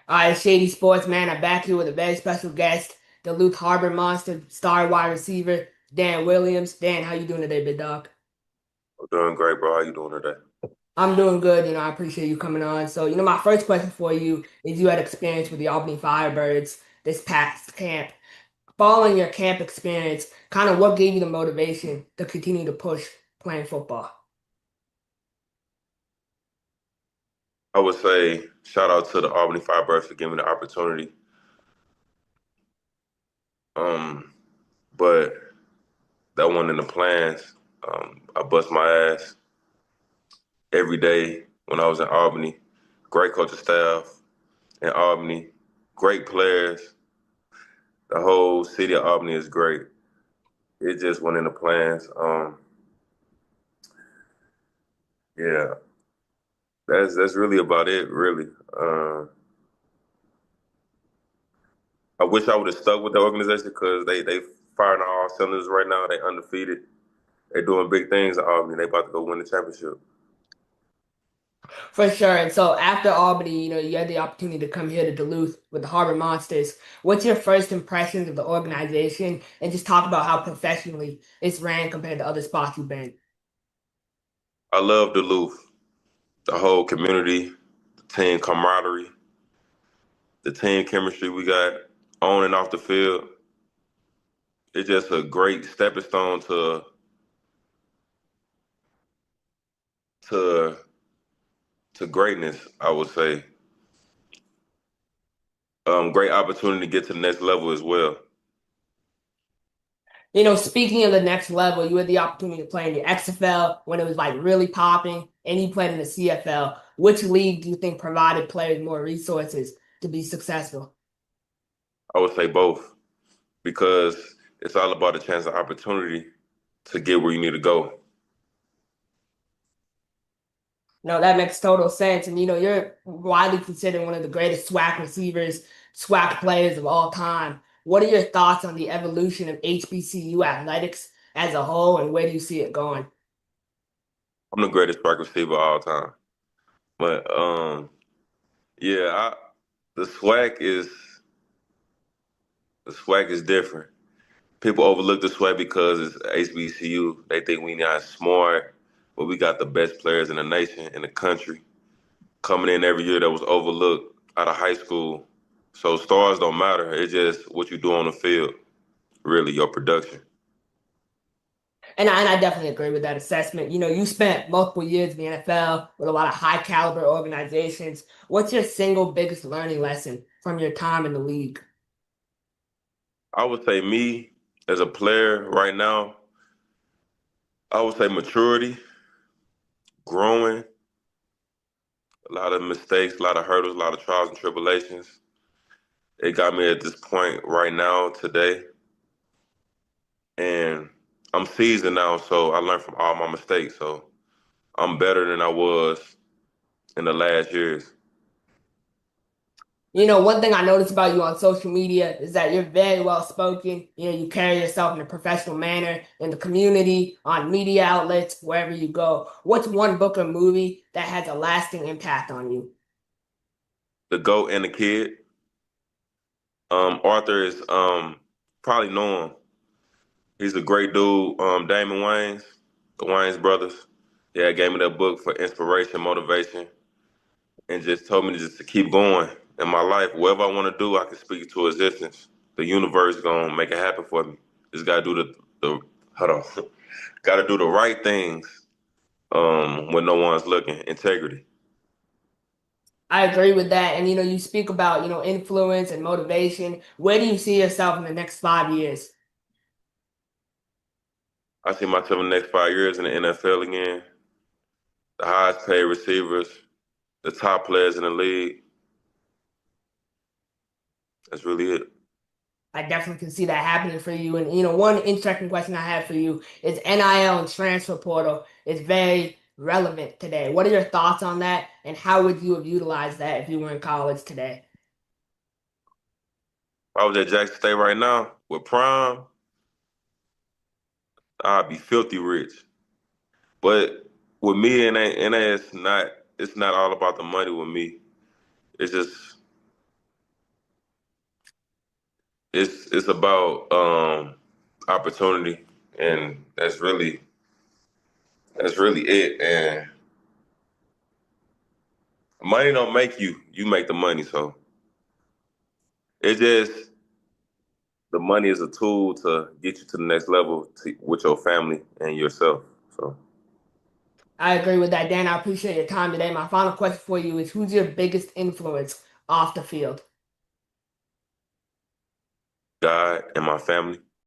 Shady Sports, man. I'm back here with a very special guest, Duluth Harbor Monster star wide receiver, Dan Williams. Dan, how you doing today, big dog? I'm doing great, bro. How you doing today? I'm doing good. I appreciate you coming on. So, my first question for you is you had experience with the Albany Firebirds this past camp. Following your camp experience, kind of what gave you the motivation to continue to push playing football? I would say shout out to the Albany Firebirds for giving me the opportunity. Um, but that wasn't in the plans. I bust my ass every day when I was in Albany. Great coaching staff in Albany, great players. The whole city of Albany is great. It just went in the plans. Yeah, that's really about it, really. I wish I would have stuck with the organization because they firing on all cylinders right now. They undefeated. They're doing big things at Albany. They about to go win the championship. For sure. And so after Albany, you had the opportunity to come here to Duluth with the Harbor Monsters. What's your first impressions of the organization? And just talk about how professionally it's ran compared to other spots you've been. I love Duluth. The whole community, the team camaraderie, the team chemistry we got on and off the field. It's just a great stepping stone to to greatness, I would say. Great opportunity to get to the next level as well. Speaking of the next level, you had the opportunity to play in the XFL when it was like really popping, and you played in the CFL. Which league do you think provided players more resources to be successful? I would say both because it's all about the chance of opportunity to get where you need to go. No, that makes total sense. And you're widely considered one of the greatest SWAC receivers, SWAC players of all time. What are your thoughts on the evolution of HBCU athletics as a whole, and where do you see it going? I'm the greatest wide receiver of all time. But yeah, the swag is the swag is different. People overlook the swag because it's HBCU. They think we not smart, but we got the best players in the nation, in the country, coming in every year that was overlooked out of high school. So stars don't matter. It's just what you do on the field, really, your production. And I definitely agree with that assessment. You spent multiple years in the NFL with a lot of high caliber organizations. What's your single biggest learning lesson from your time in the league? I would say me as a player right now, I would say maturity, growing, a lot of mistakes, a lot of hurdles, a lot of trials and tribulations. It got me at this point right now today, and I'm seasoned now, so I learned from all my mistakes. So I'm better than I was in the last years. One thing I noticed about you on social media is that you're very well spoken. You carry yourself in a professional manner in the community, on media outlets, wherever you go. What's one book or movie that has a lasting impact on you? The GOAT and the kid. Arthur is probably know him. He's a great dude. Damon Wayans, the Wayans brothers. Yeah, gave me that book for inspiration, motivation, and just told me just to keep going in my life. Whatever I want to do, I can speak it to existence. The universe gonna make it happen for me. Just gotta do the hold on. Gotta do the right things when no one's looking. Integrity. I agree with that. And you speak about, influence and motivation. Where do you see yourself in the next 5 years? I see myself in the next 5 years in the NFL again. The highest paid receivers, the top players in the league. That's really it. I definitely can see that happening for you. And one interesting question I have for you is NIL and transfer portal is very relevant today. What are your thoughts on that? And how would you have utilized that if you were in college today? If I was at Jackson State right now with Prime, I'd be filthy rich. But with me, and it's not all about the money with me. It's just It's about opportunity, and that's really it. And money don't make you; you make the money. So it just the money is a tool to get you to the next level with your family and yourself. So, I agree with that, Dan. I appreciate your time today. My final question for you is who's your biggest influence off the field? God and my family.